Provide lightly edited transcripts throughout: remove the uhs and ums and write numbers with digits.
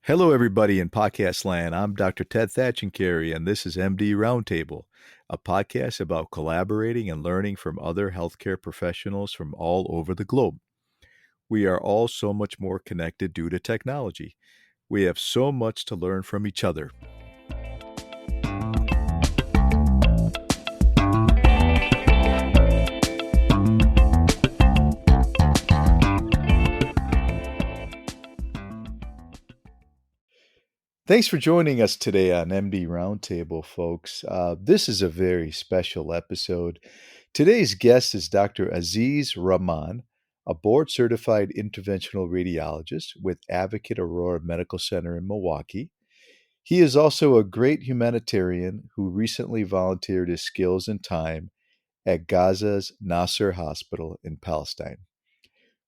Hello, everybody in podcast land. I'm Dr. Ted Thatchencary, and this is MD Roundtable, a podcast about collaborating and learning from other healthcare professionals from all over the globe. We are all so much more connected due to technology. We have so much to learn from each other. Thanks for joining us today on MD Roundtable, folks. This is a very special episode. Today's guest is Dr. Aziz Rahman, a board-certified interventional radiologist with Advocate Aurora Medical Center in Milwaukee. He is also a great humanitarian who recently volunteered his skills and time at Gaza's Nasser Hospital in Palestine.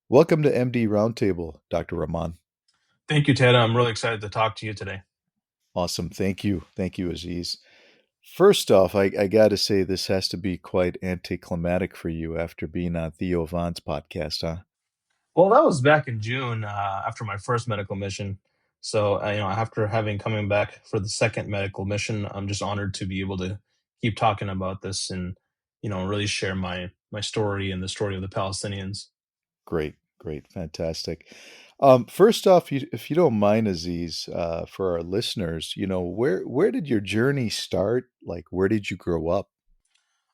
Welcome to MD Roundtable, Dr. Rahman. Thank you, Ted. I'm really excited to talk to you today. Awesome. Thank you. Thank you, Aziz. First off, I got to say this has to be quite anticlimactic for you after being on Theo Von's podcast, huh? Well, that was back in June after my first medical mission. So, after coming back for the second medical mission, I'm just honored to be able to keep talking about this and, really share my story and the story of the Palestinians. Great, fantastic. First off, if you don't mind, Aziz, for our listeners, where did your journey start? Like, where did you grow up?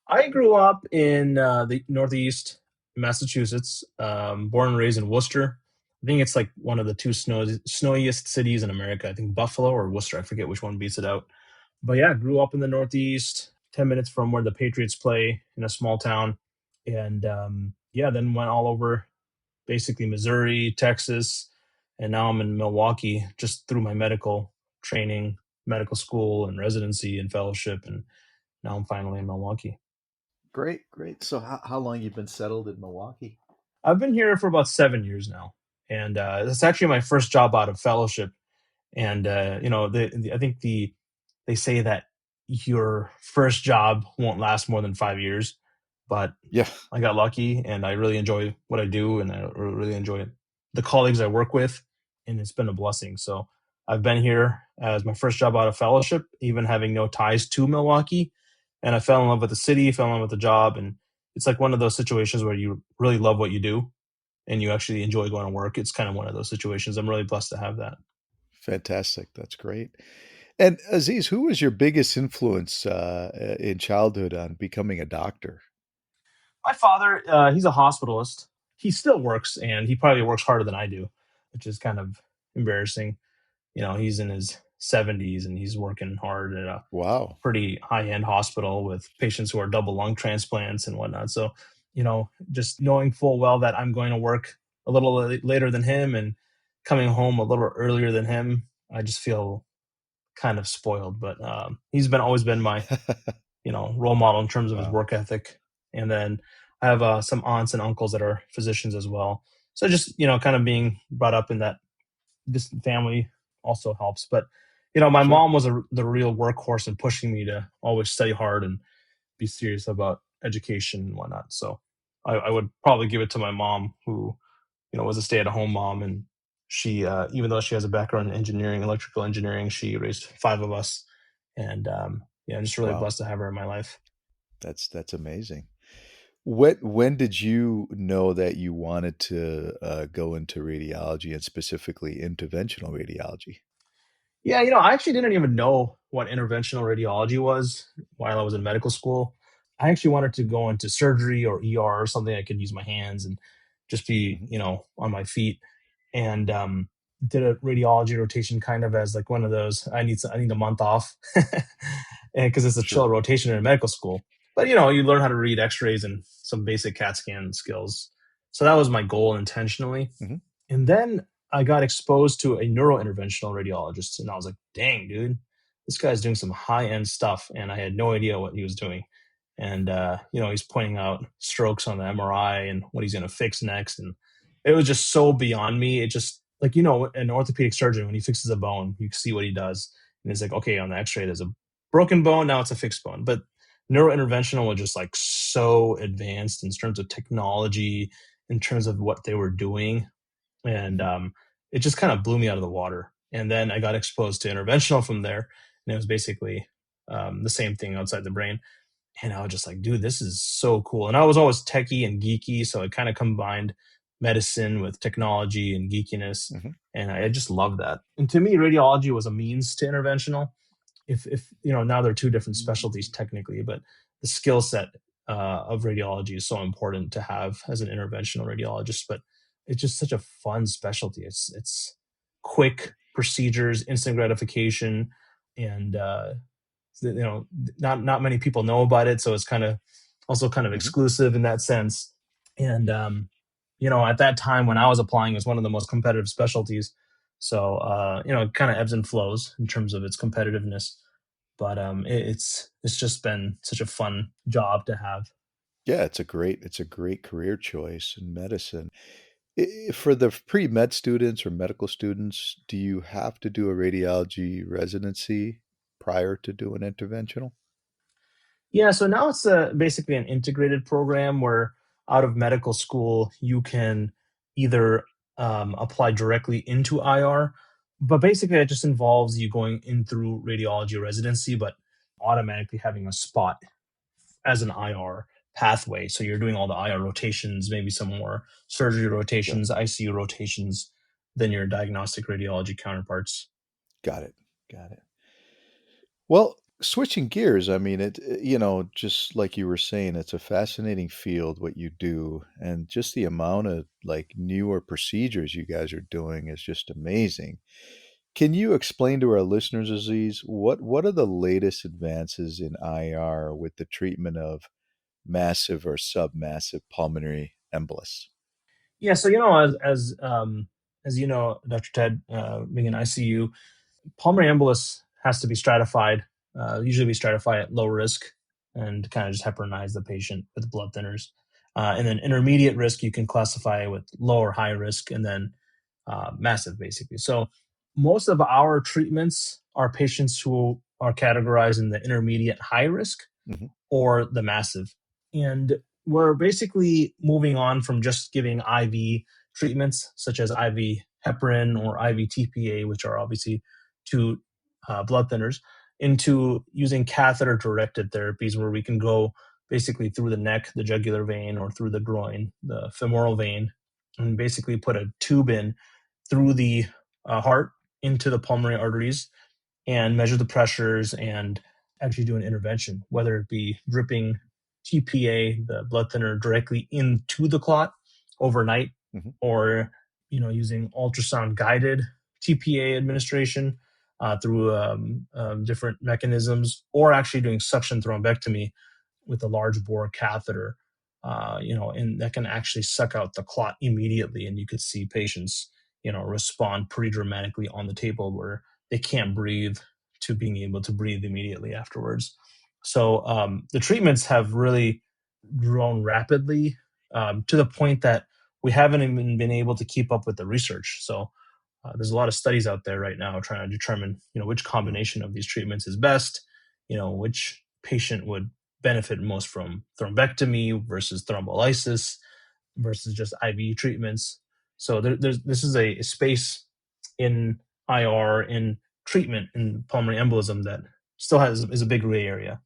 I grew up in the Northeast Massachusetts, born and raised in Worcester. I think it's like one of the two snowiest cities in America. I think Buffalo or Worcester. I forget which one beats it out. But yeah, grew up in the Northeast, 10 minutes from where the Patriots play in a small town. And then went all over basically Missouri, Texas, and now I'm in Milwaukee just through my medical training, medical school and residency and fellowship. And now I'm finally in Milwaukee. Great. So how long you been settled in Milwaukee? I've been here for about 7 years now. And it's actually my first job out of fellowship. And, I think they say that your first job won't last more than 5 years. But yeah, I got lucky and I really enjoy what I do and I really enjoy the colleagues I work with. And it's been a blessing. So I've been here as my first job out of fellowship, even having no ties to Milwaukee. And I fell in love with the city, fell in love with the job. And it's like one of those situations where you really love what you do and you actually enjoy going to work. It's kind of one of those situations. I'm really blessed to have that. Fantastic. That's great. And Aziz, who was your biggest influence in childhood on becoming a doctor? My father, he's a hospitalist. He still works, and he probably works harder than I do, which is kind of embarrassing. He's in his 70s, and he's working hard at a pretty high-end hospital with patients who are double lung transplants and whatnot. So, just knowing full well that I'm going to work a little later than him and coming home a little earlier than him, I just feel kind of spoiled. But he's always been my, role model in terms of his work ethic. And then I have some aunts and uncles that are physicians as well. So just, kind of being brought up in that distant family also helps. But, my mom was the real workhorse in pushing me to always study hard and be serious about education and whatnot. So I would probably give it to my mom who, was a stay-at-home mom. And she, even though she has a background in engineering, electrical engineering, she raised 5 of us. And I'm just really blessed to have her in my life. That's amazing. When did you know that you wanted to go into radiology and specifically interventional radiology? Yeah, I actually didn't even know what interventional radiology was while I was in medical school. I actually wanted to go into surgery or ER or something I could use my hands and just be, on my feet. And did a radiology rotation kind of as like one of those, I need a month off and because it's a chill rotation in medical school. But you learn how to read x-rays and some basic CAT scan skills. So that was my goal intentionally. Mm-hmm. And then I got exposed to a neurointerventional radiologist and I was like, dang, dude, this guy's doing some high-end stuff and I had no idea what he was doing. And he's pointing out strokes on the MRI and what he's going to fix next. And it was just so beyond me. It just like, an orthopedic surgeon, when he fixes a bone, you see what he does. And it's like, okay, on the x-ray, there's a broken bone. Now it's a fixed bone. But neurointerventional was just like so advanced in terms of technology, in terms of what they were doing. And it just kind of blew me out of the water. And then I got exposed to interventional from there, and it was basically the same thing outside the brain. And I was just like, dude, this is so cool. And I was always techie and geeky, so it kind of combined medicine with technology and geekiness, Hmm. and I just love that. And to me, radiology was a means to interventional. If now they're two different specialties technically, but the skill set of radiology is so important to have as an interventional radiologist. But it's just such a fun specialty. It's quick procedures, instant gratification, and not many people know about it, so it's kind of also kind of Hmm. exclusive in that sense. And at that time when I was applying, it was one of the most competitive specialties. So it kind of ebbs and flows in terms of its competitiveness. But it's just been such a fun job to have. Yeah, it's a great career choice in medicine. For the pre-med students or medical students, do you have to do a radiology residency prior to doing interventional? Yeah, so now it's basically an integrated program where out of medical school you can either apply directly into IR, but basically it just involves you going in through radiology residency, but automatically having a spot as an IR pathway. So you're doing all the IR rotations, maybe some more surgery Yep. rotations, ICU rotations than your diagnostic radiology counterparts. Got it. Got it. Well, switching gears, I mean, just like you were saying, it's a fascinating field what you do, and just the amount of like newer procedures you guys are doing is just amazing. Can you explain to our listeners, Aziz, what are the latest advances in IR with the treatment of massive or submassive pulmonary embolus? Yeah, so as you know, Dr. Ted, being an ICU, pulmonary embolus has to be stratified. Usually, we stratify at low risk and kind of just heparinize the patient with blood thinners. And then intermediate risk, you can classify with low or high risk, and then massive, basically. So most of our treatments are patients who are categorized in the intermediate high risk Hmm. or the massive. And we're basically moving on from just giving IV treatments such as IV heparin or IV TPA, which are obviously two blood thinners, into using catheter directed therapies where we can go basically through the neck, the jugular vein, or through the groin, the femoral vein, and basically put a tube in through the heart into the pulmonary arteries and measure the pressures and actually do an intervention, whether it be dripping TPA, the blood thinner, directly into the clot overnight, Hmm. or using ultrasound guided TPA administration through different mechanisms, or actually doing suction thrombectomy with a large bore catheter, and that can actually suck out the clot immediately, and you could see patients, respond pretty dramatically on the table where they can't breathe to being able to breathe immediately afterwards. So the treatments have really grown rapidly to the point that we haven't even been able to keep up with the research. So there's a lot of studies out there right now trying to determine, which Hmm. combination of these treatments is best. Which patient would benefit most from thrombectomy versus thrombolysis versus just IV treatments. So this is a space in IR in treatment in pulmonary embolism that still has is a big gray area.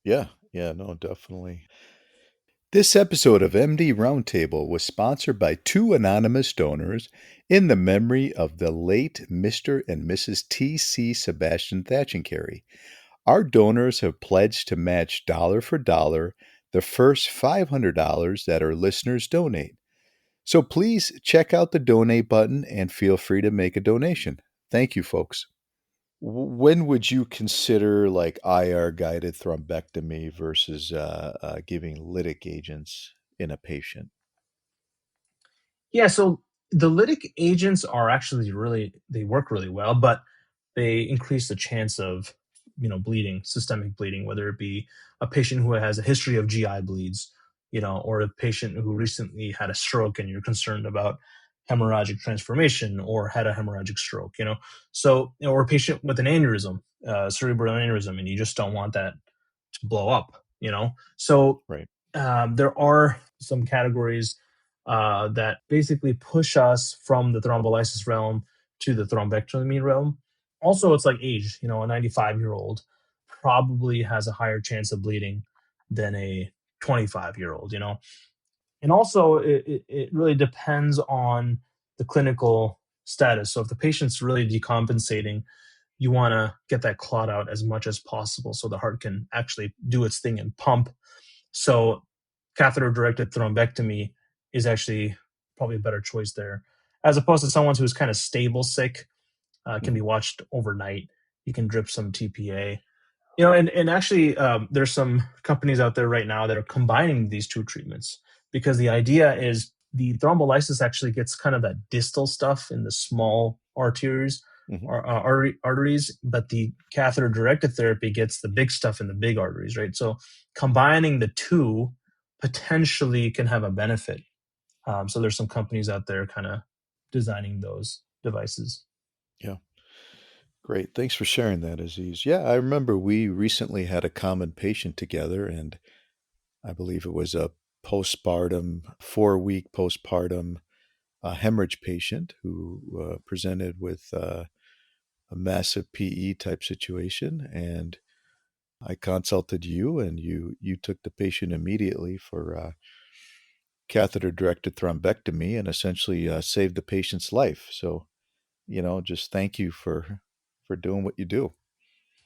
Yeah, yeah, no, definitely. This episode of MD Roundtable was sponsored by two anonymous donors in the memory of the late Mr. and Mrs. T.C. Sebastian Thatchencarry. Our donors have pledged to match dollar for dollar the first $500 that our listeners donate. So please check out the donate button and feel free to make a donation. Thank you, folks. When would you consider like IR guided thrombectomy versus giving lytic agents in a patient? Yeah, so the lytic agents are actually they work really well, but they increase the chance of bleeding, systemic bleeding, whether it be a patient who has a history of GI bleeds, or a patient who recently had a stroke and you're concerned about hemorrhagic transformation or had a hemorrhagic stroke, so or a patient with an aneurysm, cerebral aneurysm, and you just don't want that to blow up, so Right. there are some categories that basically push us from the thrombolysis realm to the thrombectomy realm. Also, it's like age. A 95-year-old probably has a higher chance of bleeding than a 25-year-old. And also it really depends on the clinical status. So if the patient's really decompensating, you want to get that clot out as much as possible so the heart can actually do its thing and pump. So catheter directed thrombectomy is actually probably a better choice there, as opposed to someone who's kind of stable sick, can Mhm. be watched overnight. You can drip some TPA. And actually, there's some companies out there right now that are combining these two treatments, because the idea is the thrombolysis actually gets kind of that distal stuff in the small arteries Mhm. or arteries, but the catheter directed therapy gets the big stuff in the big arteries, right? So combining the two potentially can have a benefit. So there's some companies out there kind of designing those devices. Yeah. Great. Thanks for sharing that, Aziz. Yeah, I remember we recently had a common patient together, and I believe it was a postpartum, 4-week postpartum hemorrhage patient who presented with a massive PE type situation. And I consulted you, and you took the patient immediately for catheter directed thrombectomy and essentially saved the patient's life. So, just thank you for doing what you do.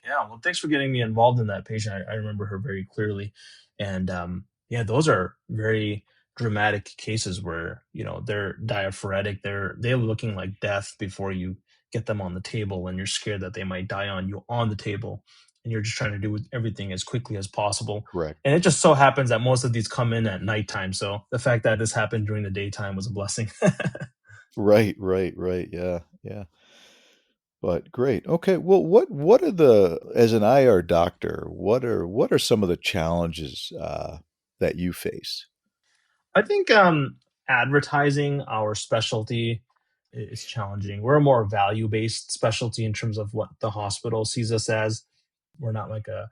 Yeah, well, thanks for getting me involved in that patient. I remember her very clearly, and yeah, those are very dramatic cases where they're diaphoretic. They're looking like death before you get them on the table, and you're scared that they might die on you on the table, and you're just trying to do everything as quickly as possible. Correct. And it just so happens that most of these come in at nighttime, so the fact that this happened during the daytime was a blessing. Right, right, right. Yeah, yeah. But great. Okay. Well, what are the as an IR doctor, what are some of the challenges that you face? I think advertising our specialty is challenging. We're a more value based specialty in terms of what the hospital sees us as. We're not like a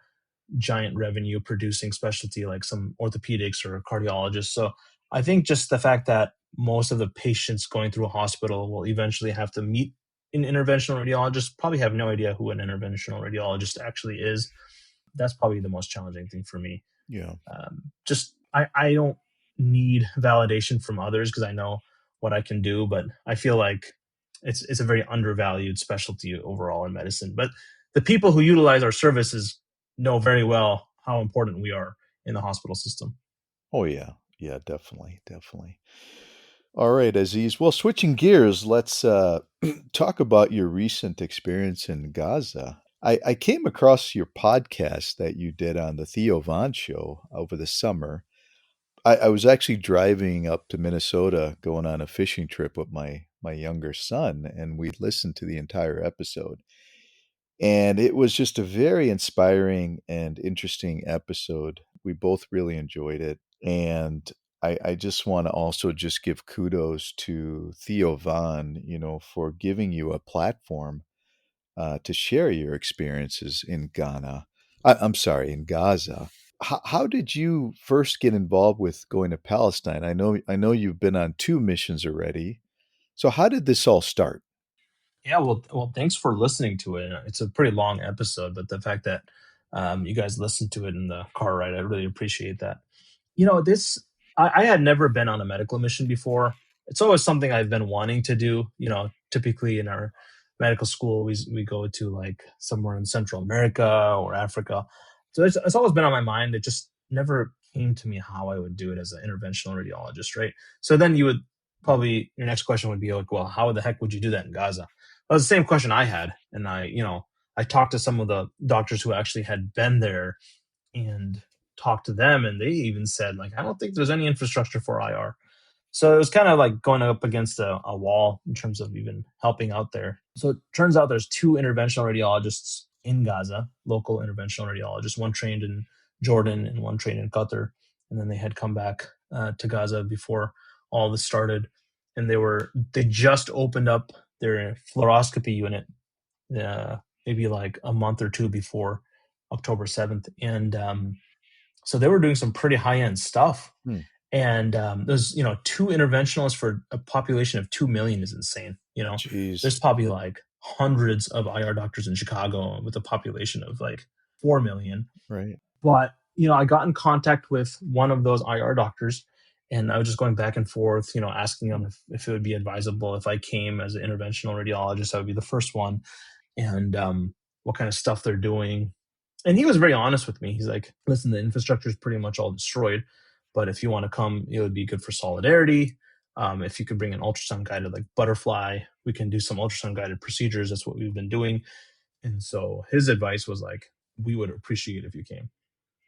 giant revenue producing specialty like some orthopedics or cardiologists. So I think just the fact that most of the patients going through a hospital will eventually have to meet an interventional radiologist, probably have no idea who an interventional radiologist actually is. That's probably the most challenging thing for me. Yeah. Just I don't need validation from others because I know what I can do, but I feel like it's a very undervalued specialty overall in medicine. But the people who utilize our services know very well how important we are in the hospital system. Oh yeah. Yeah, definitely, definitely. All right, Aziz. Well, switching gears, let's talk about your recent experience in Gaza. I came across your podcast that you did on the Theo show over the summer. I was actually driving up to Minnesota going on a fishing trip with my younger son, and we listened to the entire episode. And it was just a very inspiring and interesting episode. We both really enjoyed it. And I just want to also just give kudos to Theo for giving you a platform to share your experiences in Ghana. I'm sorry, in Gaza. How did you first get involved with going to Palestine? I know you've been on 2 missions already. So how did this all start? Yeah, well, thanks for listening to it. It's a pretty long episode, but the fact that you guys listened to it in the car ride, I really appreciate that. This I had never been on a medical mission before. It's always something I've been wanting to do. Typically in our medical school, we go to like somewhere in Central America or Africa. So it's always been on my mind. It just never came to me how I would do it as an interventional radiologist, right? So then you would probably your next question would be like, well, how the heck would you do that in Gaza? That was the same question I had, and I talked to some of the doctors who actually had been there and talked to them, and they even said like, I don't think there's any infrastructure for IR. So it was kind of like going up against a wall in terms of even helping out there. So it turns out there's two interventional radiologists in Gaza, local interventional radiologists, one trained in Jordan and one trained in Qatar. And then they had come back to Gaza before all this started. And they just opened up their fluoroscopy unit uh, maybe like a month or two before October 7th. And so they were doing some pretty high end stuff. Hmm. And there's, two interventionalists for a population of 2 million is insane. You know, Jeez. there's probably like hundreds of IR doctors in Chicago with a population of like 4 million. Right. But, I got in contact with one of those IR doctors, and I was just going back and forth, asking him if it would be advisable if I came as an interventional radiologist. I would be the first one, and what kind of stuff they're doing. And he was very honest with me. He's like, listen, the infrastructure is pretty much all destroyed, but if you want to come, it would be good for solidarity. If you could bring an ultrasound guided like butterfly, we can do some ultrasound guided procedures. That's what we've been doing. And so his advice was like, we would appreciate if you came.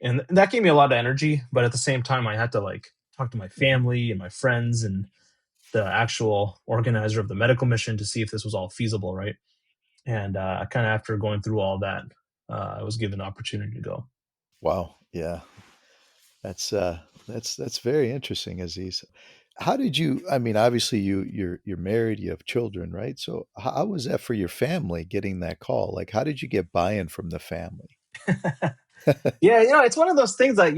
And that gave me a lot of energy. But at the same time, I had to like talk to my Yeah. family and my friends and the actual organizer of the medical mission to see if this was all feasible, right? And kind of after going through all that, I was given the opportunity to go. Wow. Yeah. That's that's very interesting, Aziz. How did you, I mean, obviously you're married, you have children, right? So how was that for your family getting that call? Like how did you get buy-in from the family? Yeah, it's one of those things that,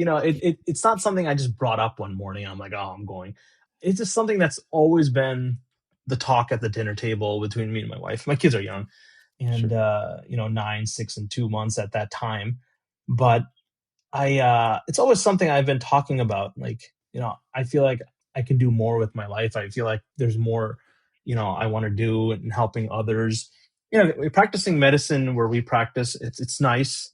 it's not something I just brought up one morning. I'm like, oh, I'm going. It's just something that's always been the talk at the dinner table between me and my wife. My kids are young and, Sure. 9, 6, and 2 months at that time. But it's always something I've been talking about. Like, I feel like I can do more with my life. I feel like there's more, I want to do in helping others. Practicing medicine where we practice, it's nice.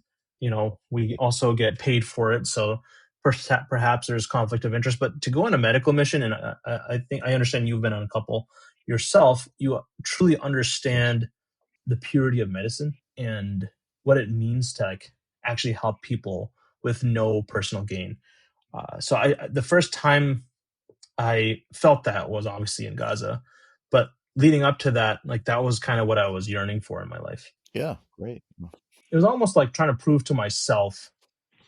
We also get paid for it. So perhaps there's conflict of interest, but to go on a medical mission, and I think I understand you've been on a couple yourself, you truly Yes. understand the purity of medicine and what it means to like actually help people with no personal gain. So the first time I felt that was obviously in Gaza, but leading up to that, like that was kind of what I was yearning for in my life. Yeah, great. It was almost like trying to prove to myself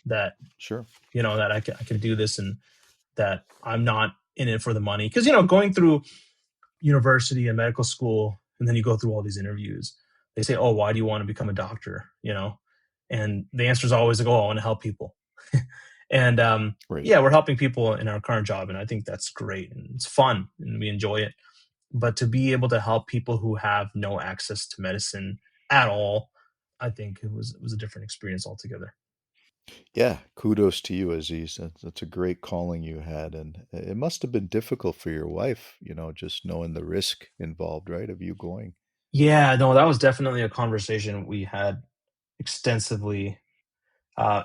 that Sure. that I can do this and that I'm not in it for the money. Because going through university and medical school, and then you go through all these interviews. They say, "Oh, why do you want to become a doctor?" And the answer is always like, "Oh, I want to help people." And Right. yeah, we're helping people in our current job, and I think that's great and it's fun and we enjoy it. But to be able to help people who have no access to medicine at all, I think it was a different experience altogether. Yeah, kudos to you, Aziz. That's a great calling you had, and it must have been difficult for your wife, just knowing the risk involved, right, of you going. Yeah, no, that was definitely a conversation we had extensively.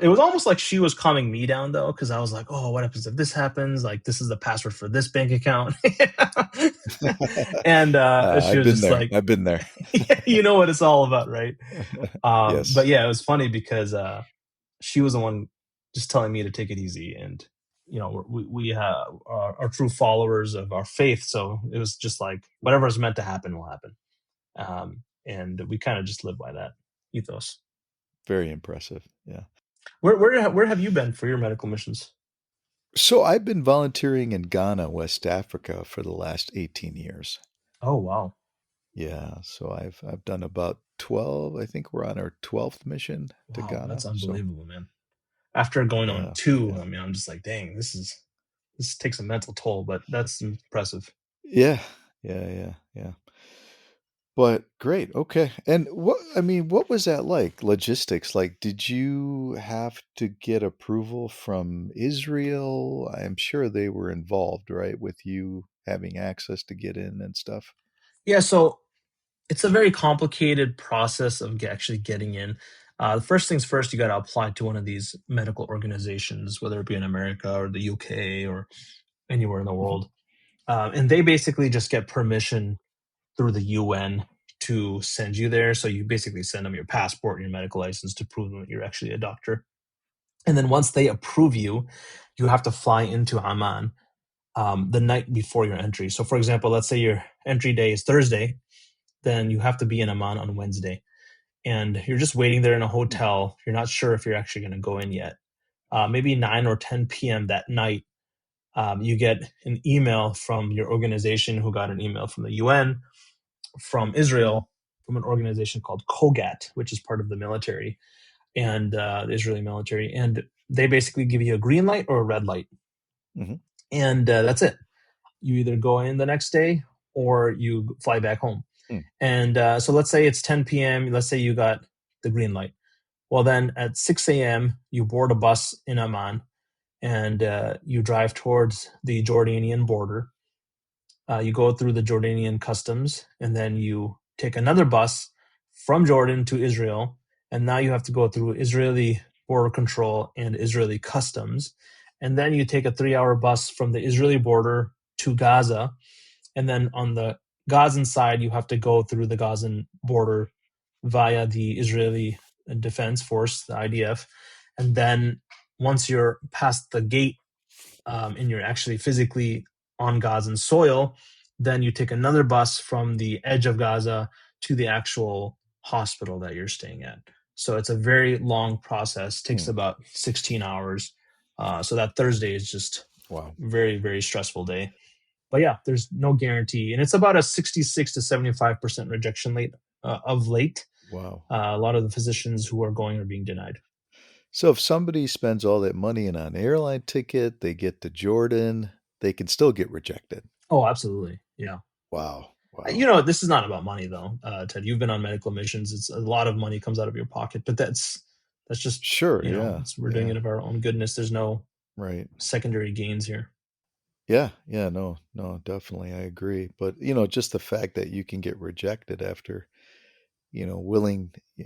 It was almost like she was calming me down though, because I was like, "Oh, what happens if this happens? Like, this is the password for this bank account." And she I've was been just there. like, I've been there. yeah, "You know what it's all about, right?" But Yes, yeah, it was funny because she was the one just telling me to take it easy, and we are true followers of our faith, so it was just like whatever is meant to happen will happen, and we kind of just live by that ethos. very impressive. Yeah. Where have you been for your medical missions? So I've been volunteering in Ghana, West Africa for the last 18 years. Oh wow. Yeah, so I've done about 12. I think we're on our 12th mission to Wow, that's Ghana. So, unbelievable, man. After going on yeah, two, yeah. I mean, I'm just like, dang, this takes a mental toll, but that's impressive. Yeah. Yeah, yeah, yeah. But great. Okay. And I mean, what was that like? Logistics? Like, did you have to get approval from Israel? I'm sure they were involved, right, with you having access to get in and stuff. Yeah, so it's a very complicated process of actually getting in. The first things first, you got to apply to one of these medical organizations, whether it be in America or the UK or anywhere in the Mhm. world, and they basically just get permission through the UN to send you there. So you basically send them your passport and your medical license to prove that you're actually a doctor. And then once they approve you, you have to fly into Amman the night before your entry. So, for example, let's say your entry day is Thursday, then you have to be in Amman on Wednesday. And you're just waiting there in a hotel. You're not sure if you're actually going to go in yet. Maybe 9 or 10 p.m. that night, you get an email from your organization who got an email from the UN, from Israel, from an organization called Kogat, which is part of the military and the Israeli military. And they basically give you a green light or a red light. Mhm. And that's it. You either go in the next day or you fly back home. Hmm. And so let's say it's 10 p.m. Let's say you got the green light. Well, then at 6 a.m., you board a bus in Amman and you drive towards the Jordanian border. You go through the Jordanian customs, and then you take another bus from Jordan to Israel. And now you have to go through Israeli border control and Israeli customs. And then you take a 3 hour bus from the Israeli border to Gaza. And then on the Gazan side, you have to go through the Gazan border via the Israeli Defense Force, the IDF. And then once you're past the gate and you're actually physically on Gazan soil, then you take another bus from the edge of Gaza to the actual hospital that you're staying at. So it's a very long process, takes Hmm. about 16 hours. So that Thursday is just Wow. very, very stressful day. But yeah, there's no guarantee. And it's about a 66 to 75% rejection rate of late. Wow. A lot of the physicians who are going are being denied. So if somebody spends all that money in an airline ticket, they get to Jordan, they can still get rejected. Oh, absolutely. Yeah. Wow. Wow. You know, this is not about money though, Ted. You've been on medical missions. It's a lot of money comes out of your pocket, but that's just Sure. Yeah. we're doing Yeah. it of our own goodness. There's no Right. secondary gains here. Yeah. Yeah. No, no, definitely. I agree. But, just the fact that you can get rejected after,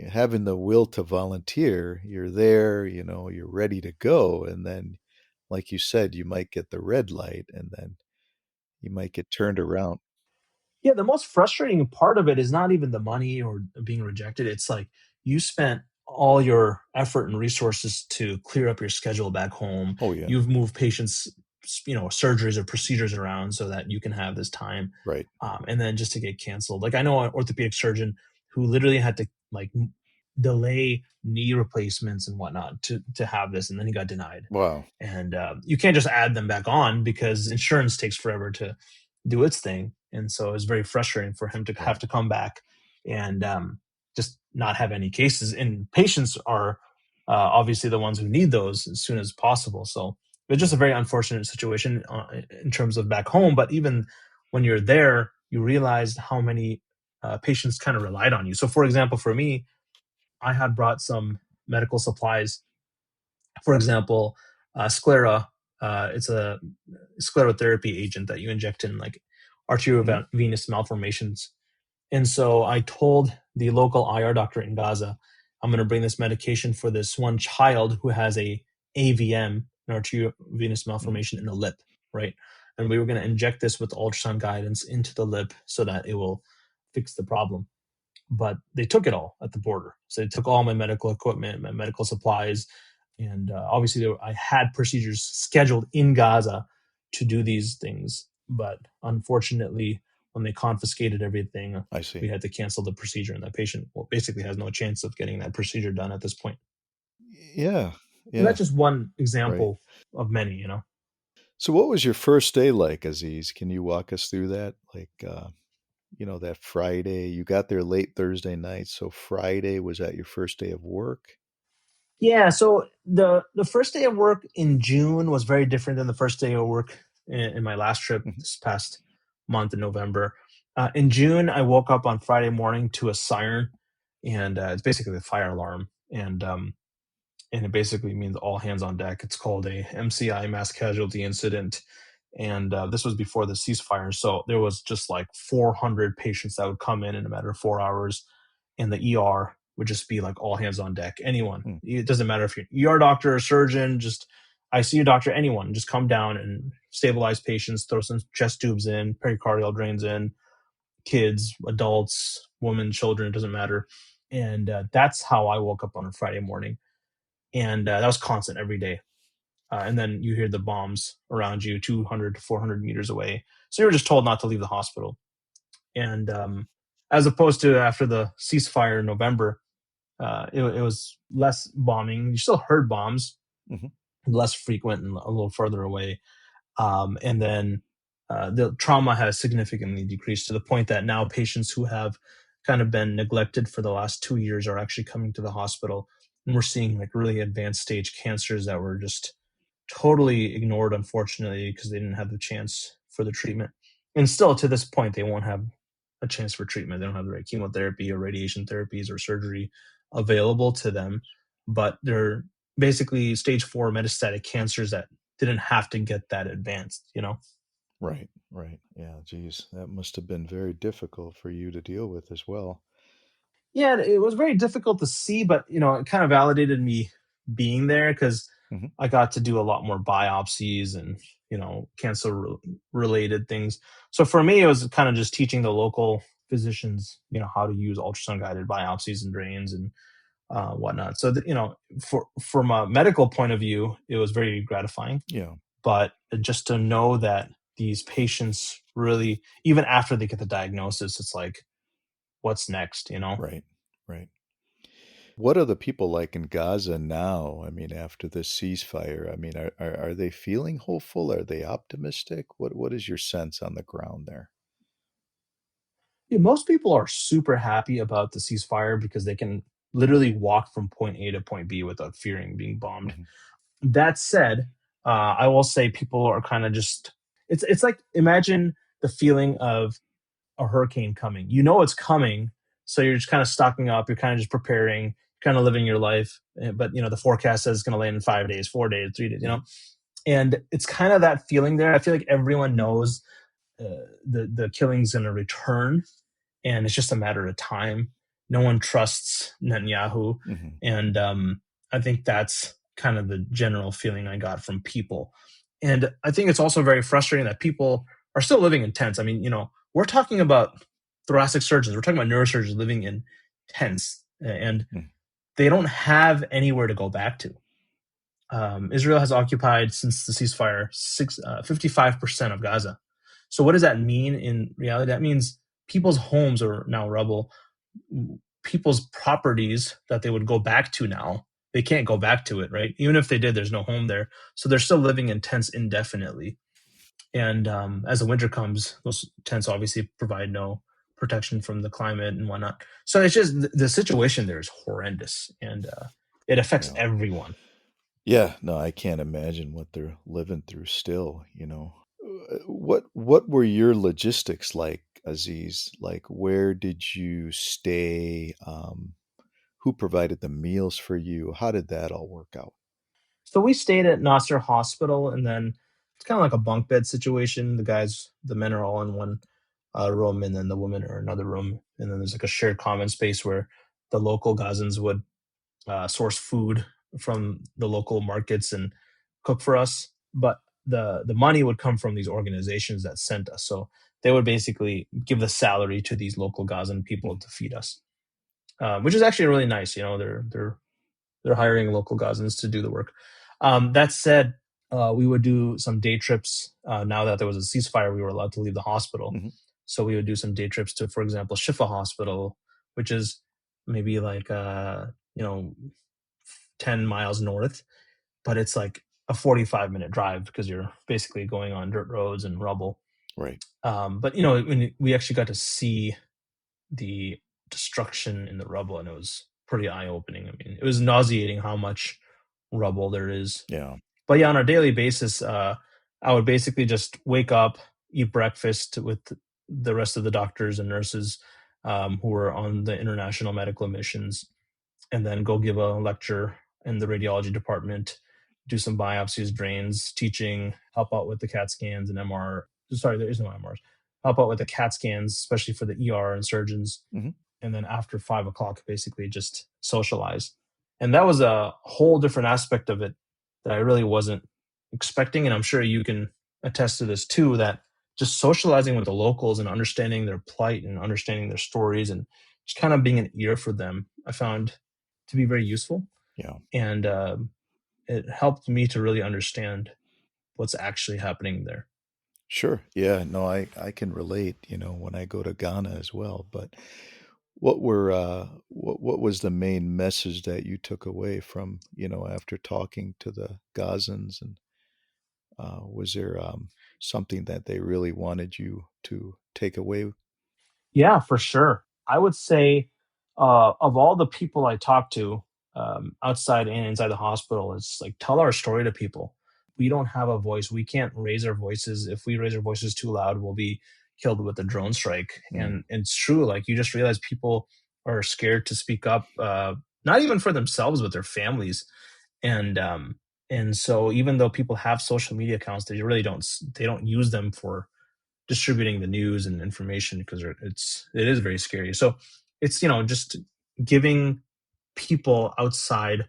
having the will to volunteer, you're there, you're ready to go. And then, like you said, you might get the red light and then you might get turned around. Yeah, the most frustrating part of it is not even the money or being rejected. It's like you spent all your effort and resources to clear up your schedule back home. Oh, yeah. You've moved patients, surgeries or procedures around so that you can have this time, Right. and then just to get canceled. Like I know an orthopedic surgeon who literally had to delay knee replacements and whatnot to have this, and then he got denied. Wow. And you can't just add them back on because insurance takes forever to do its thing, and so it was very frustrating for him to have Right. to come back and just not have any cases. And patients are obviously the ones who need those as soon as possible. So it's just a Right. very unfortunate situation in terms of back home. But even when you're there, you realize how many patients kind of relied on you. So, for example, for me, I had brought some medical supplies. For example, sclera. It's a sclerotherapy agent that you inject in like Mhm. arteriovenous malformations. And so I told the local IR doctor in Gaza, I'm going to bring this medication for this one child who has a AVM, an arteriovenous Mhm. malformation in the lip, right? And we were going to inject this with ultrasound guidance into the lip so that it will fix the problem. But they took it all at the border. So they took all my medical equipment, my medical supplies, and obviously I had procedures scheduled in Gaza to do these things. But unfortunately, when they confiscated everything, I we see. had to cancel the procedure, and that patient basically has no chance of getting that procedure done at this point. Yeah. And Yeah. that's just one Right. example of many. So what was your first day like, Aziz? Can you walk us through that? Like, that Friday, you got there late Thursday night. So Friday, was that your first day of work? Yeah, so the first day of work in June was very different than the first day of work in my last trip Mhm. this past month in November. In June, I woke up on Friday morning to a siren, and it's basically a fire alarm, and it basically means all hands on deck. It's called a MCI, mass casualty incident, and this was before the ceasefire. So there was just like 400 patients that would come in a matter of 4 hours, and the ER would just be like all hands on deck. Anyone, Hmm. it doesn't matter if you're an ER doctor, a surgeon, just ICU doctor, anyone, just come down and stabilize patients, throw some chest tubes in, pericardial drains in, kids, adults, women, children, it doesn't matter. And that's how I woke up on a Friday morning, and that was constant every day. And then you hear the bombs around you 200 to 400 meters away. So you were just told not to leave the hospital. And as opposed to after the ceasefire in November, it was less bombing. You still heard bombs, Mhm. less frequent and a little further away. And then the trauma has significantly decreased to the point that now patients who have kind of been neglected for the last 2 years are actually coming to the hospital. And we're seeing like really advanced stage cancers that were just totally ignored, unfortunately, because they didn't have the chance for the treatment. And still to this point, they won't have. a chance for treatment. They don't have the right chemotherapy or radiation therapies or surgery available to them, but they're basically stage 4 metastatic cancers that didn't have to get that advanced, you know? Right, right. Yeah, geez, that must have been very difficult for you to deal with as well. Yeah, it was very difficult to see, but it kind of validated me being there because Hmm. I got to do a lot more biopsies and cancer related things. So for me, it was kind of just teaching the local physicians, how to use ultrasound guided biopsies and drains and whatnot. So that, from a medical point of view, it was very gratifying. Yeah, But just to know that these patients really, even after they get the diagnosis, it's like, what's next? right, right. What are the people like in Gaza now? I mean, after the ceasefire, I mean, are they feeling hopeful? Are they optimistic? What is your sense on the ground there? Yeah, most people are super happy about the ceasefire because they can literally walk from point A to point B without fearing being bombed. Hmm. That said, I will say people are kind of just it's like imagine the feeling of a hurricane coming. You know it's coming, so you're just kind of stocking up, you're kind of just preparing, kind of living your life. But the forecast says it's gonna land in 5 days, 4 days, 3 days, Yeah. And it's kind of that feeling there. I feel like everyone knows the killing's gonna return and it's just a matter of time. No one trusts Netanyahu, Hmm. and I think that's kind of the general feeling I got from people. And I think it's also very frustrating that people are still living in tents. I mean, we're talking about thoracic surgeons, we're talking about neurosurgeons living in tents, and they don't have anywhere to go back to. Israel has occupied since the ceasefire 55% of Gaza. So what does that mean in reality? That means people's homes are now rubble. People's properties that they would go back to now, they can't go back to it, right? Even if they did, there's no home there. So they're still living in tents indefinitely. And as the winter comes, those tents obviously provide no protection from the climate and whatnot. So it's just the situation there is horrendous, and it affects Yeah. everyone. Yeah, no, I can't imagine what they're living through still, you know. What were your logistics like, Aziz? Like, where did you stay? Who provided the meals for you? How did that all work out? So we stayed at Nasser Hospital, and then it's kind of like a bunk bed situation. The men are all in one room, and then the women are in another room, and then there's like a shared common space where the local Gazans would source food from the local markets and cook for us. But the money would come from these organizations that sent us. So they would basically give the salary to these local Gazan people Mhm. to feed us, which is actually really nice. They're hiring local Gazans to do the work. That said, we would do some day trips. Now that there was a ceasefire, we were allowed to leave the hospital. Mhm. So we would do some day trips to, for example, Shifa Hospital, which is maybe like, 10 miles north, but it's like a 45-minute drive because you're basically going on dirt roads and rubble. Right. But, when we actually got to see the destruction in the rubble, and it was pretty eye opening. I mean, it was nauseating how much rubble there is. Yeah. But yeah, on a daily basis, I would basically just wake up, eat breakfast with the rest of the doctors and nurses who were on the international medical missions, and then go give a lecture in the radiology department, do some biopsies, drains, teaching, help out with the CAT scans and MR. Sorry, there is no MRs. Help out with the CAT scans, especially for the ER and surgeons, Mhm. and then after 5 o'clock, basically just socialize. And that was a whole different aspect of it that I really wasn't expecting. And I'm sure you can attest to this too, that just socializing with the locals and understanding their plight and understanding their stories and just kind of being an ear for them, I found to be very useful. Yeah. And it helped me to really understand what's actually happening there. Sure. Yeah. No, I can relate, you know, when I go to Ghana as well. But what was the main message that you took away from, you know, after talking to the Gazans, and was there something that they really wanted you to take away? Yeah, for sure. I would say of all the people I talked to outside and inside the hospital, it's like tell our story to people. We don't have a voice. We can't raise our voices. If we raise our voices too loud, we'll be killed with the drone strike. Mm. And it's true. Like, you just realize people are scared to speak up, not even for themselves, but their families. And so even though people have social media accounts, they don't use them for distributing the news and information, because it is very scary. So it's, just giving people outside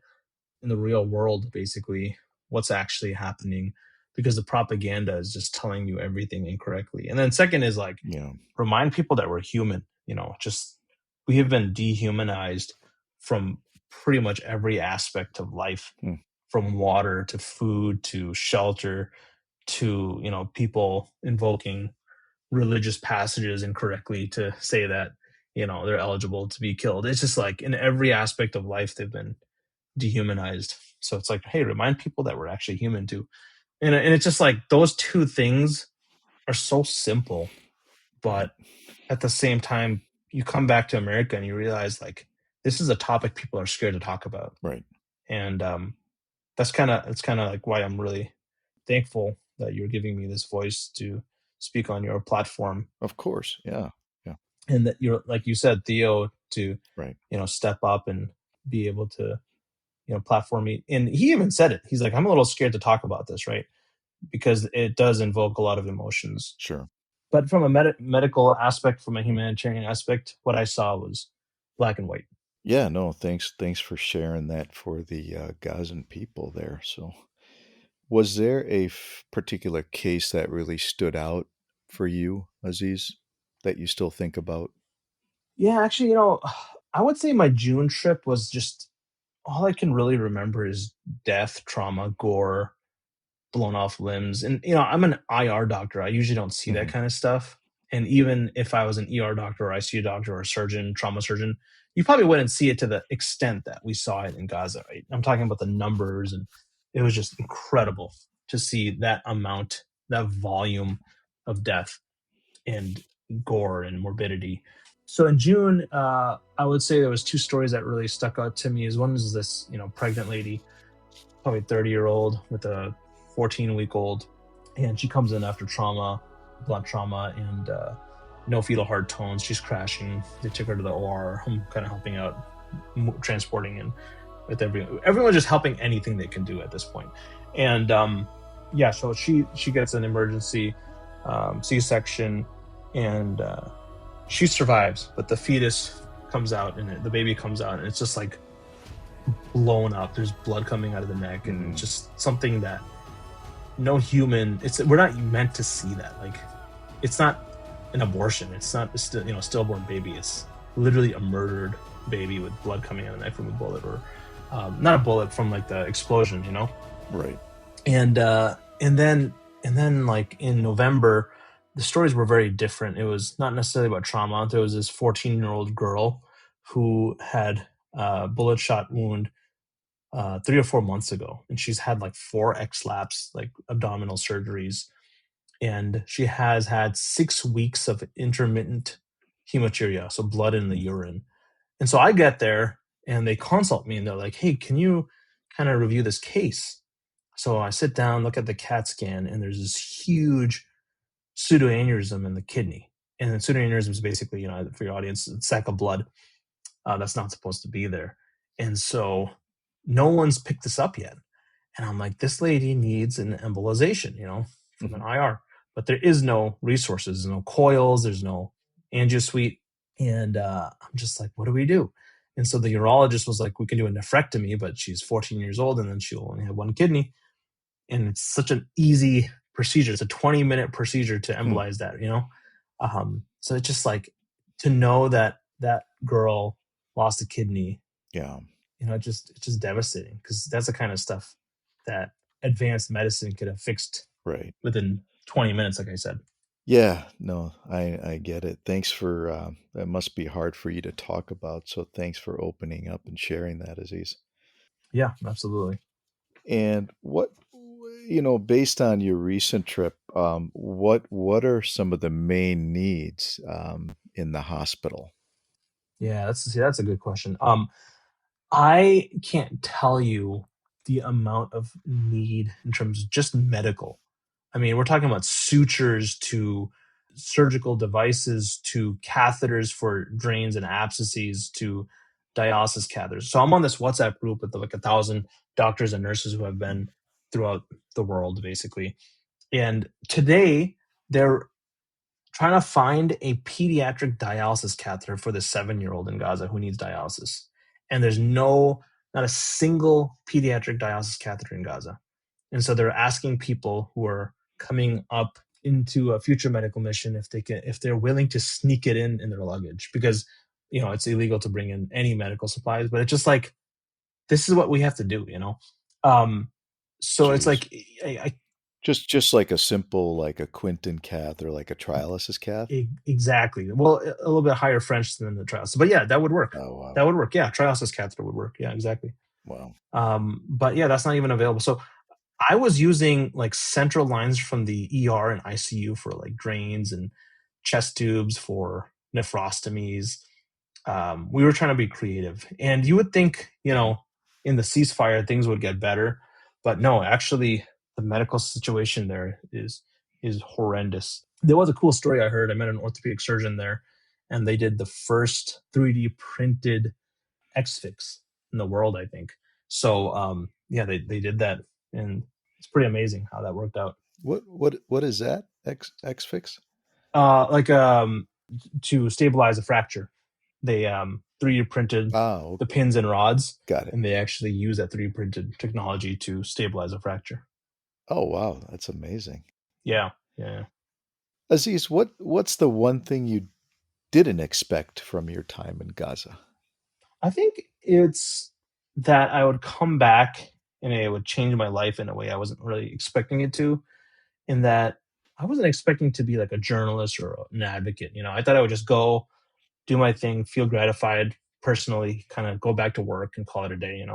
in the real world, basically, what's actually happening, because the propaganda is just telling you everything incorrectly. And then second is like, Yeah. remind people that we're human. Just, we have been dehumanized from pretty much every aspect of life, Mm. from water to food to shelter to, people invoking religious passages incorrectly to say that, they're eligible to be killed. It's just like, in every aspect of life they've been dehumanized. So it's like, hey, remind people that we're actually human too. And it's just like, those two things are so simple, Right. but at the same time, you come back to America and you realize, like, this is a topic people are scared to talk about. Right. And it's kind of like why I'm really thankful that you're giving me this voice to speak on your platform, Of course. Yeah. Yeah. and that you're, like you said, Theo, to Right. step up and be able to platform me. And he even said it. He's like, I'm a little scared to talk about this, right? Because it does invoke a lot of emotions. Sure. But from a medical aspect, from a humanitarian aspect, what I saw was black and white. Yeah. No. Thanks for sharing that for the Gazan people there. So, was there a particular case that really stood out for you, Aziz, that you still think about? Yeah, actually, I would say my June trip was just, all I can really remember is death, trauma, gore, blown off limbs. And, I'm an IR doctor. I usually don't see that Hmm. kind of stuff. And even if I was an ER doctor or ICU doctor or a surgeon, trauma surgeon, you probably wouldn't see it to the extent that we saw it in Gaza, right? I'm talking about the numbers, and it was just incredible to see that amount, that volume of death and gore and morbidity. So in June, I would say there was two stories that really stuck out to me. Is one is this, pregnant lady, probably 30-year-old with a 14-week-old, and she comes in after trauma, blunt trauma, and no fetal heart tones. She's crashing. They took her to the OR. I'm kind of helping out, transporting, and with everyone's just helping anything they can do at this point. And yeah, so she gets an emergency C-section, and she survives, but the fetus comes out, and the baby comes out, and it's just like blown up. There's blood coming out of the neck, and it's Mm. just something that no human. We're not meant to see that. Like, it's not an abortion. It's not a stillborn baby. It's literally a murdered baby with blood coming out of the neck from a bullet, or not a bullet, from like the explosion. Right. And then like in November, the stories were very different. It was not necessarily about trauma. There was this 14-year-old girl who had a bullet shot wound 3 or 4 months ago, and she's had like 4 XLAPs, like abdominal surgeries, and she has had 6 weeks of intermittent hematuria, so blood in the Mm. urine. And so I get there, and they consult me, and they're like, "Hey, can you kind of review this case?" So I sit down, look at the CAT scan, and there's this huge pseudoaneurysm in the kidney. And then pseudoaneurysm is basically, for your audience, it's a sack of blood that's not supposed to be there. And so no one's picked this up yet. And I'm like, this lady needs an embolization, from an Mhm. IR. But there is no resources, there's no coils, there's no angio suite. And I'm just like, what do we do? And so the urologist was like, we can do a nephrectomy, but she's 14 years old, and then she'll only have one kidney. And it's such an easy procedure. It's a 20-minute procedure to Hmm. embolize that. So it's just like, to know that that girl lost a kidney, Yeah. it's just devastating, because that's the kind of stuff that advanced medicine could have fixed Right. within 20 minutes, like I said. Yeah. No, I get it. Thanks for that must be hard for you to talk about. So thanks for opening up and sharing that, Aziz. Yeah, absolutely. And based on your recent trip, what are some of the main needs in the hospital? Yeah, that's a good question. I can't tell you the amount of need in terms of just medical. I mean, we're talking about sutures to surgical devices to catheters for drains and abscesses to dialysis catheters. So I'm on this WhatsApp group with like 1,000 doctors and nurses who have been throughout the world, basically. And today they're trying to find a pediatric dialysis catheter for the 7-year-old in Gaza who needs dialysis. And there's not a single pediatric dialysis catheter in Gaza. And so they're asking people who are coming up into a future medical mission if they're willing to sneak it in their luggage, because it's illegal to bring in any medical supplies, but it's just like, this is what we have to do, so it's Jeez. like, I Just like a simple, like a Quinton cath or like a trialysis cath? exactly. Well, a little bit higher French than the trials, but yeah, that would work. Oh, wow. That would work. Yeah, trialysis catheter would work. Yeah, exactly. Wow. But yeah, that's not even available. So I was using like central lines from the ER and ICU for like drains and chest tubes for nephrostomies. We were trying to be creative, and you would think, in the ceasefire things would get better, but no, actually, the medical situation there is horrendous. There was a cool story I heard. I met an orthopedic surgeon there, and they did the first 3D printed X-Fix in the world, I think. So yeah, they did that, and it's pretty amazing how that worked out. What is that? X fix? Like to stabilize a fracture, they 3D printed Ah, the okay. pins and rods, Got it. and they actually use that 3D printed technology to stabilize a fracture. Oh, wow. That's amazing. Yeah, yeah. Aziz, what's the one thing you didn't expect from your time in Gaza? I think it's that I would come back and it would change my life in a way I wasn't really expecting it to. In that I wasn't expecting to be like a journalist or an advocate. I thought I would just go do my thing, feel gratified personally, kind of go back to work and call it a day.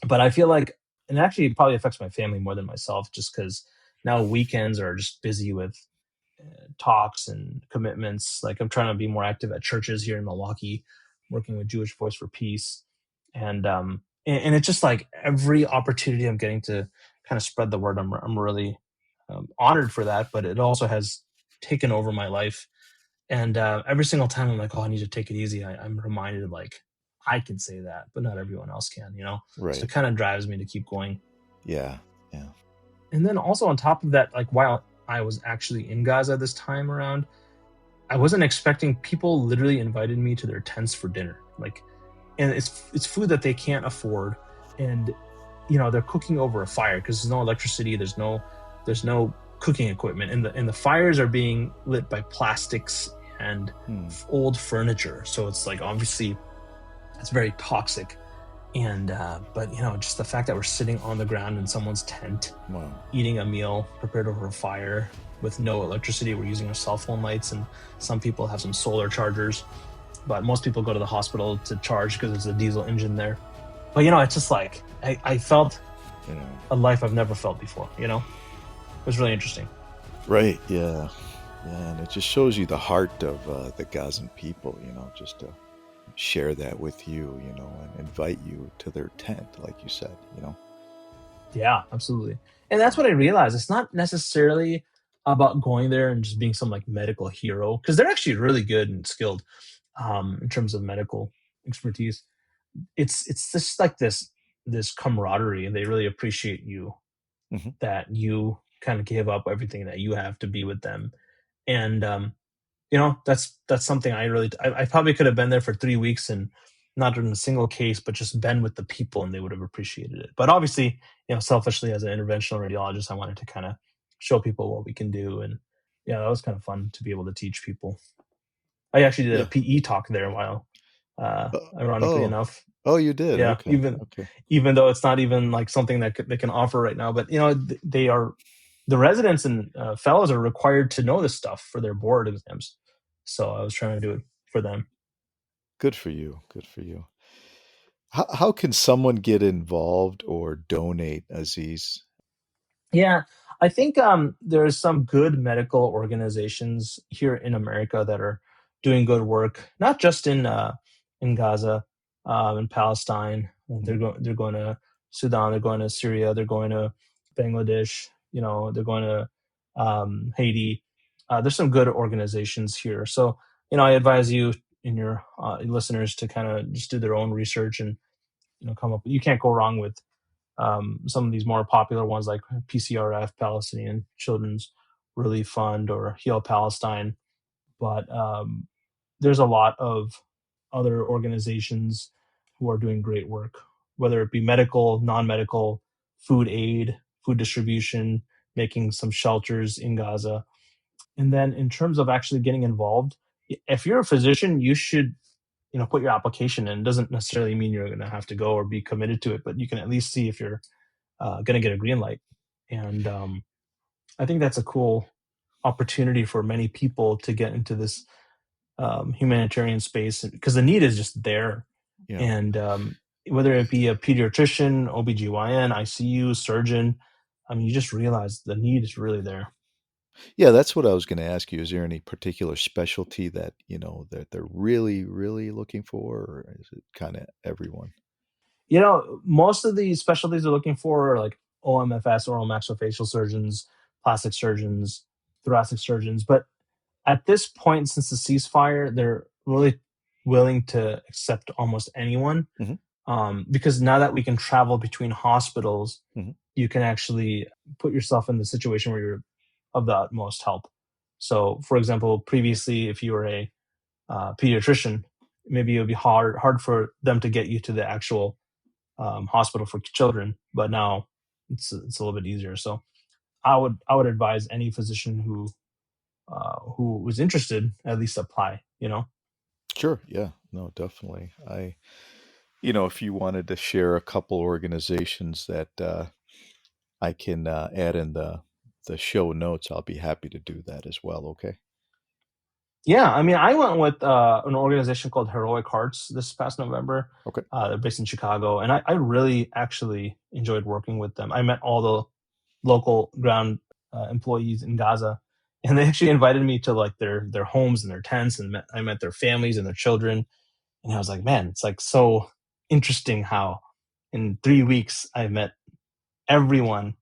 But I feel like, and actually it probably affects my family more than myself, just because now weekends are just busy with talks and commitments. Like I'm trying to be more active at churches here in Milwaukee, working with Jewish Voice for Peace, and it's just like every opportunity I'm getting to kind of spread the word. I'm really honored for that, but it also has taken over my life. And every single time I'm like, oh, I need to take it easy. I'm reminded like I can say that, but not everyone else can. So Right. it kind of drives me to keep going. Yeah. Yeah. And then also on top of that, like while I was actually in Gaza this time around, I wasn't expecting people literally invited me to their tents for dinner. Like, and it's food that they can't afford, and they're cooking over a fire because there's no electricity, there's no cooking equipment, and the fires are being lit by plastics and Hmm. old furniture. So it's like obviously it's very toxic. And but just the fact that we're sitting on the ground in someone's tent Wow. eating a meal prepared over a fire with no electricity. We're using our cell phone lights, and some people have some solar chargers, but most people go to the hospital to charge because there's a diesel engine there. But it's just like I felt You know. a life I've never felt before. It was really interesting. Right. Yeah. Yeah. And it just shows you the heart of the Gazan people, just to share that with you, and invite you to their tent, like you said. Yeah, absolutely. And that's what I realized. It's not necessarily about going there and just being some like medical hero, because they're actually really good and skilled in terms of medical expertise. It's just like this camaraderie, and they really appreciate you, Hmm. that you kind of gave up everything that you have to be with them. And that's something I probably could have been there for 3 weeks and not in a single case, but just been with the people, and they would have appreciated it. But obviously, selfishly as an interventional radiologist, I wanted to kind of show people what we can do. And yeah, that was kind of fun to be able to teach people. I actually did a Yeah. PE talk there a while, ironically Oh. enough. Oh, you did. Yeah, Okay. even Okay. even though it's not even like something that they can offer right now, but they are, the residents and fellows are required to know this stuff for their board exams. So I was trying to do it for them. Good for you. Good for you. How can someone get involved or donate, Aziz? Yeah, I think there's some good medical organizations here in America that are doing good work, not just in Gaza, in Palestine. Mhm. They're going to Sudan, they're going to Syria, they're going to Bangladesh. They're going to Haiti. there's some good organizations here. So, I advise you and your listeners to kind of just do their own research and come up. You can't go wrong with some of these more popular ones like PCRF, Palestinian Children's Relief Fund, or Heal Palestine. But there's a lot of other organizations who are doing great work, whether it be medical, non-medical, food aid, food distribution, making some shelters in Gaza. And then in terms of actually getting involved, if you're a physician, you should put your application in. It doesn't necessarily mean you're going to have to go or be committed to it, but you can at least see if you're going to get a green light. And I think that's a cool opportunity for many people to get into this humanitarian space because the need is just there. Yeah. And whether it be a pediatrician, OBGYN, ICU, surgeon, I mean, you just realize the need is really there. Yeah, that's what I was going to ask you. Is there any particular specialty that, that they're really, really looking for, or is it kind of everyone? Most of the specialties they're looking for are like OMFS, oral maxillofacial surgeons, plastic surgeons, thoracic surgeons. But at this point, since the ceasefire, they're really willing to accept almost anyone Hmm. because now that we can travel between hospitals, Hmm. you can actually put yourself in the situation where you're of the utmost help. So, for example, previously, if you were a pediatrician, maybe it would be hard for them to get you to the actual hospital for children, but now it's a little bit easier. So, I would advise any physician who was interested at least apply. Sure. Yeah. No, definitely. If you wanted to share a couple organizations that I can add in the show notes, I'll be happy to do that as well. Okay. Yeah, I mean, I went with an organization called Heroic Hearts this past November. Okay. They're based in Chicago, and I really actually enjoyed working with them. I met all the local ground employees in Gaza, and they actually invited me to like their homes and their tents, and I met their families and their children. And I was like, man, it's like so interesting how in 3 weeks I met everyone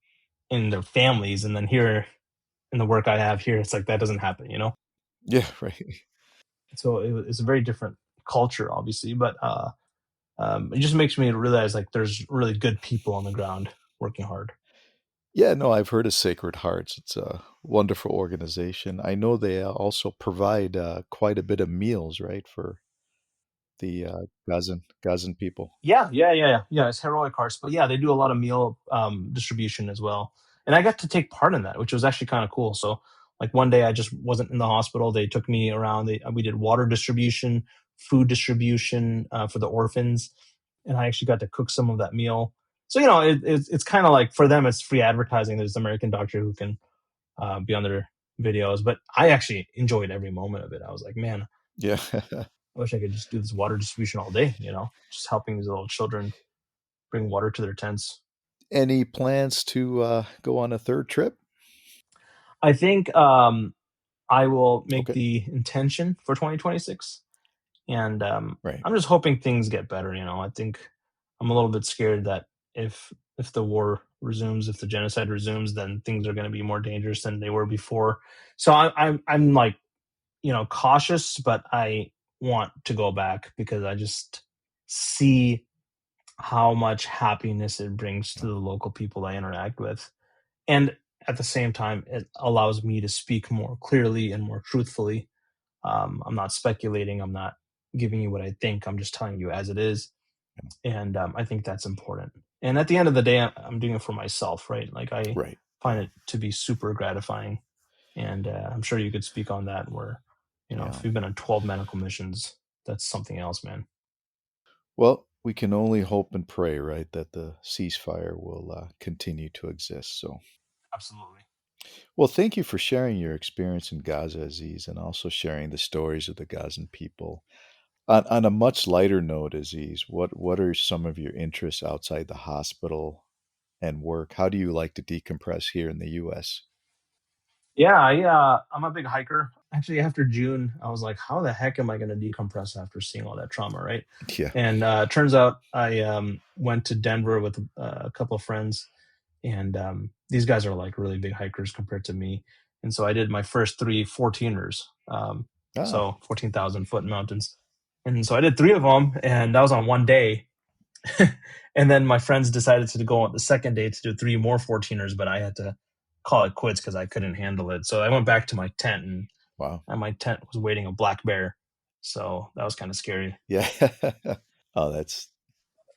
in their families, and then here in the work I have here, it's like that doesn't happen. Yeah. Right. So it's a very different culture, obviously, but it just makes me realize like there's really good people on the ground working hard. Yeah. No, I've heard of Sacred Hearts. It's a wonderful organization. I know they also provide quite a bit of meals, right, for the Gazan people. Yeah. It's heroic hearts, but yeah, they do a lot of meal distribution as well, and I got to take part in that, which was actually kind of cool. So, like one day, I just wasn't in the hospital. They took me around. We did water distribution, food distribution for the orphans, and I actually got to cook some of that meal. So it's kind of like for them, it's free advertising. There's American Doctor who can be on their videos, but I actually enjoyed every moment of it. I was like, man, Yeah. I wish I could just do this water distribution all day, just helping these little children bring water to their tents. Any plans to go on a third trip? I think I will make Okay. the intention for 2026. And Right. I'm just hoping things get better. I think I'm a little bit scared that if the war resumes, if the genocide resumes, then things are going to be more dangerous than they were before. So I'm like, cautious, but I want to go back because I just see how much happiness it brings to the local people I interact with. And at the same time, it allows me to speak more clearly and more truthfully. I'm not speculating. I'm not giving you what I think. I'm just telling you as it is. And I think that's important. And at the end of the day, I'm doing it for myself, right? Like I Right. find Yeah. it to be super gratifying. And I'm sure you could speak on that where, Yeah. if you've been on 12 medical missions, that's something else, man. Well, we can only hope and pray, right, that the ceasefire will continue to exist. So, Absolutely. well, thank you for sharing your experience in Gaza, Aziz, and also sharing the stories of the Gazan people. On a much lighter note, Aziz, what are some of your interests outside the hospital and work? How do you like to decompress here in the U.S.? Yeah, I'm a big hiker. Actually, after June, I was like, how the heck am I going to decompress after seeing all that trauma, right? Yeah. And turns out I went to Denver with a couple of friends, and these guys are like really big hikers compared to me. And so I did my first three 14ers. Ah, So 14,000 foot mountains. And so I did three of them, and that was on one day. And then my friends decided to go on the second day to do three more 14ers, but I had to call it quits because I couldn't handle it. So I went back to my tent, and wow. at my tent was waiting a black bear. So that was kind of scary. Yeah. Oh, that's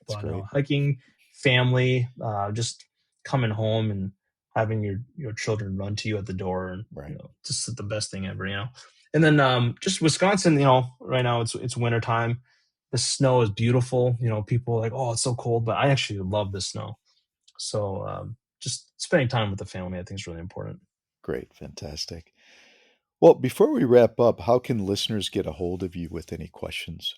But great. hiking, family, just coming home and having your children run to you at the door, and Right. just the best thing ever. And then just Wisconsin, right now it's winter time. The snow is beautiful. People are like, oh, it's so cold, but I actually love the snow. So just spending time with the family, I think, is really important. Great. Fantastic. Well, before we wrap up, how can listeners get a hold of you with any questions?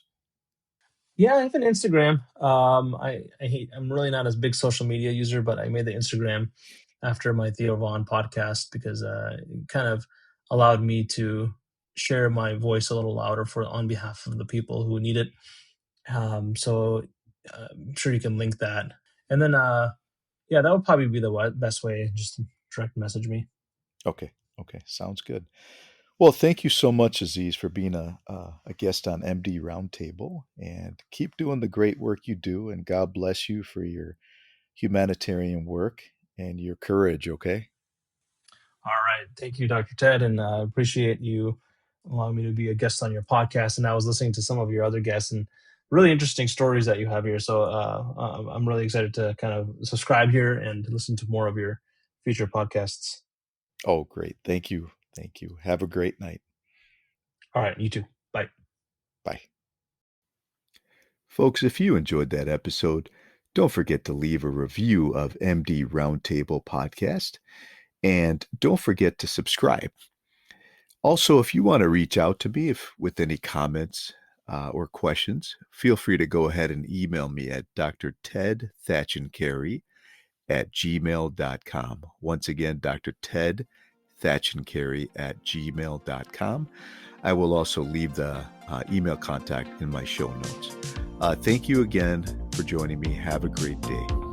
Yeah, I have an Instagram. I'm really not as big social media user, but I made the Instagram after my Theo Vaughn podcast because it kind of allowed me to share my voice a little louder for on behalf of the people who need it. So I'm sure you can link that, and then yeah, that would probably be the best way. Just to direct message me. Okay. Okay. Sounds good. Well, thank you so much, Aziz, for being a guest on MD Roundtable, and keep doing the great work you do. And God bless you for your humanitarian work and your courage. Okay. All right. Thank you, Dr. Ted, and appreciate you allowing me to be a guest on your podcast. And I was listening to some of your other guests and really interesting stories that you have here. So I'm really excited to kind of subscribe here and listen to more of your future podcasts. Oh, great. Thank you. Thank you. Have a great night. All right. You too. Bye. Bye. Folks, if you enjoyed that episode, don't forget to leave a review of MD Roundtable Podcast, and don't forget to subscribe. Also, if you want to reach out to me with any comments or questions, feel free to go ahead and email me at drtedthatchandcarey@gmail.com. Once again, Dr. Ted thatchandcarey@gmail.com. I will also leave the email contact in my show notes. Thank you again for joining me. Have a great day.